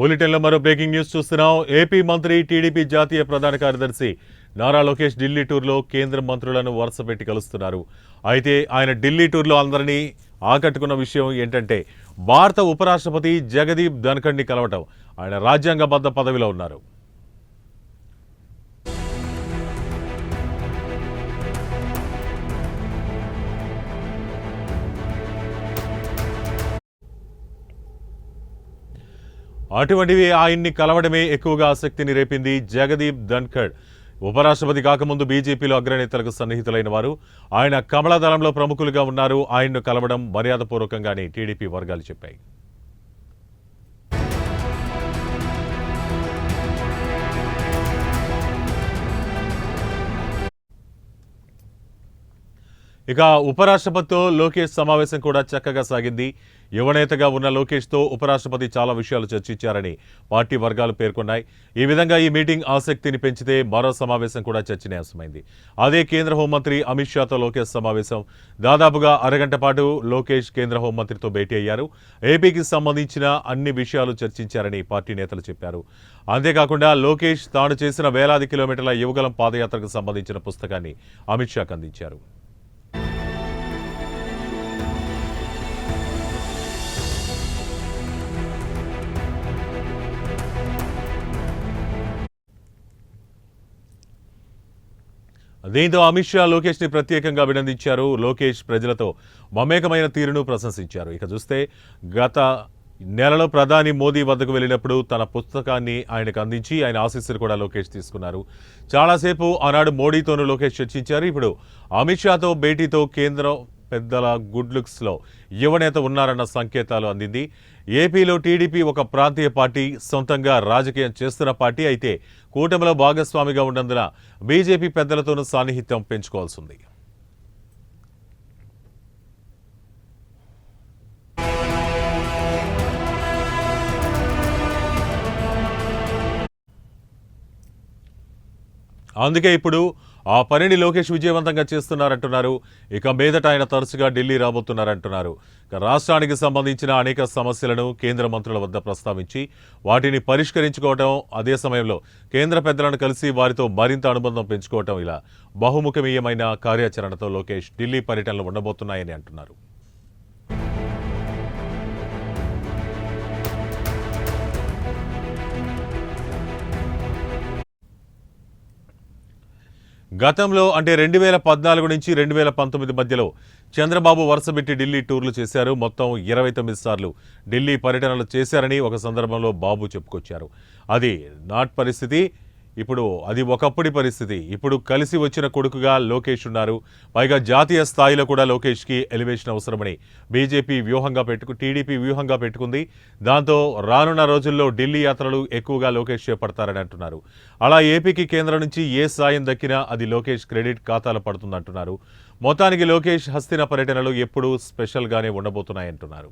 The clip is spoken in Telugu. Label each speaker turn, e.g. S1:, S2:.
S1: బులెటిన్లో మరో బ్రేకింగ్ న్యూస్ చూస్తున్నాం. ఏపీ మంత్రి టీడీపీ జాతీయ ప్రధాన కార్యదర్శి నారా లోకేష్ ఢిల్లీ టూర్లో కేంద్ర మంత్రులను వరుసపెట్టి కలుస్తున్నారు. అయితే ఆయన ఢిల్లీ టూర్లో అందరినీ ఆకట్టుకున్న విషయం ఏంటంటే భారత ఉపరాష్ట్రపతి జగదీప్ ధన్ఖడ్ని కలవటం. ఆయన రాజ్యాంగబద్ధ పదవిలో ఉన్నారు. అటువంటివి ఆయన్ని కలవడమే ఎక్కువగా ఆసక్తిని రేపింది. జగదీప్ ధన్ఖడ్ ఉపరాష్ట్రపతి కాకముందు బీజేపీలో అగ్రనేతలకు సన్నిహితులైన వారు. ఆయన కమలాదళంలో ప్రముఖులుగా ఉన్నారు. ఆయన్ను కలవడం మర్యాదపూర్వకంగానే టీడీపీ వర్గాలు చెప్పాయి. ఇక ఉపరాష్ట్రపతితో లోకేష్ సమావేశం కూడా చక్కగా సాగింది. యువనేతగా ఉన్న లోకేష్తో ఉపరాష్ట్రపతి చాలా విషయాలు చర్చించారని పార్టీ వర్గాలు పేర్కొన్నాయి. ఈ విధంగా ఈ మీటింగ్ ఆసక్తిని పెంచితే మరో సమావేశం కూడా చర్చనీయాంశమైంది. అదే కేంద్ర హోంమంత్రి అమిత్ షాతో లోకేష్ సమావేశం. దాదాపుగా అరగంట పాటు లోకేష్ కేంద్ర హోంమంత్రితో భేటీ అయ్యారు. ఏపీకి సంబంధించిన అన్ని విషయాలు చర్చించారని పార్టీ నేతలు చెప్పారు. అంతేకాకుండా లోకేష్ తాను చేసిన వేలాది కిలోమీటర్ల యువగలం పాదయాత్రకు సంబంధించిన పుస్తకాన్ని అమిత్ షాకు అందించారు. దీంతో అమిత్ షా లోకేష్ని ప్రత్యేకంగా అభినందించారు. లోకేష్ ప్రజలతో మమేకమైన తీరును ప్రశంసించారు. ఇక చూస్తే గత నెలలో ప్రధాని మోదీ వద్దకు వెళ్ళినప్పుడు తన పుస్తకాన్ని ఆయనకు అందించి ఆయన ఆశీస్సులు కూడా లోకేష్ తీసుకున్నారు. చాలాసేపు ఆనాడు మోడీతోనూ లోకేష్ చర్చించారు. ఇప్పుడు అమిత్ షాతో భేటీతో కేంద్రం పెద్దల గుడ్ లుక్స్లో యువనేత ఉన్నారన్న సంకేతాలు అందింది. ఏపీలో టీడీపీ ఒక ప్రాంతీయ పార్టీ, సొంతంగా రాజకీయం చేస్తున్న పార్టీ. అయితే కూటమిలో భాగస్వామిగా ఉన్నందున బీజేపీ పెద్దలతోనూ సాన్నిహిత్యం పెంచుకోవాల్సి ఉంది. అందుకే ఇప్పుడు ఆ పనిని లోకేష్ విజయవంతంగా చేస్తున్నారంటున్నారు. ఇక మీదట ఆయన తరచుగా ఢిల్లీ రాబోతున్నారంటున్నారు. రాష్ట్రానికి సంబంధించిన అనేక సమస్యలను కేంద్ర మంత్రుల వద్ద ప్రస్తావించి వాటిని పరిష్కరించుకోవటం, అదే సమయంలో కేంద్ర పెద్దలను కలిసి వారితో మరింత అనుబంధం పెంచుకోవటం, ఇలా బహుముఖమీయమైన కార్యాచరణతో లోకేష్ ఢిల్లీ పర్యటనలు ఉండబోతున్నాయని అంటున్నారు. గతంలో అంటే 2014 నుంచి 2019 మధ్యలో చంద్రబాబు వరుసపెట్టి ఢిల్లీ టూర్లు చేశారు. మొత్తం 29 సార్లు ఢిల్లీ పర్యటనలు చేశారని ఒక సందర్భంలో బాబు చెప్పుకొచ్చారు. అది నాట్ పరిస్థితి, ఇప్పుడు అది ఒకప్పటి పరిస్థితి. ఇప్పుడు కలిసి వచ్చిన కొడుకుగా లోకేష్ ఉన్నారు. పైగా జాతీయ స్థాయిలో కూడా లోకేష్కి ఎలివేషన్ అవసరమని టీడీపీ వ్యూహంగా పెట్టుకుంది. దాంతో రానున్న రోజుల్లో ఢిల్లీ యాత్రలు ఎక్కువగా లోకేష్ చేపడతారని అంటున్నారు. అలా ఏపీకి కేంద్రం నుంచి ఏ సాయం దక్కినా అది లోకేష్ క్రెడిట్ ఖాతాలో పడుతుందంటున్నారు. మొత్తానికి లోకేష్ హస్తిన పర్యటనలు ఎప్పుడూ స్పెషల్గానే ఉండబోతున్నాయంటున్నారు.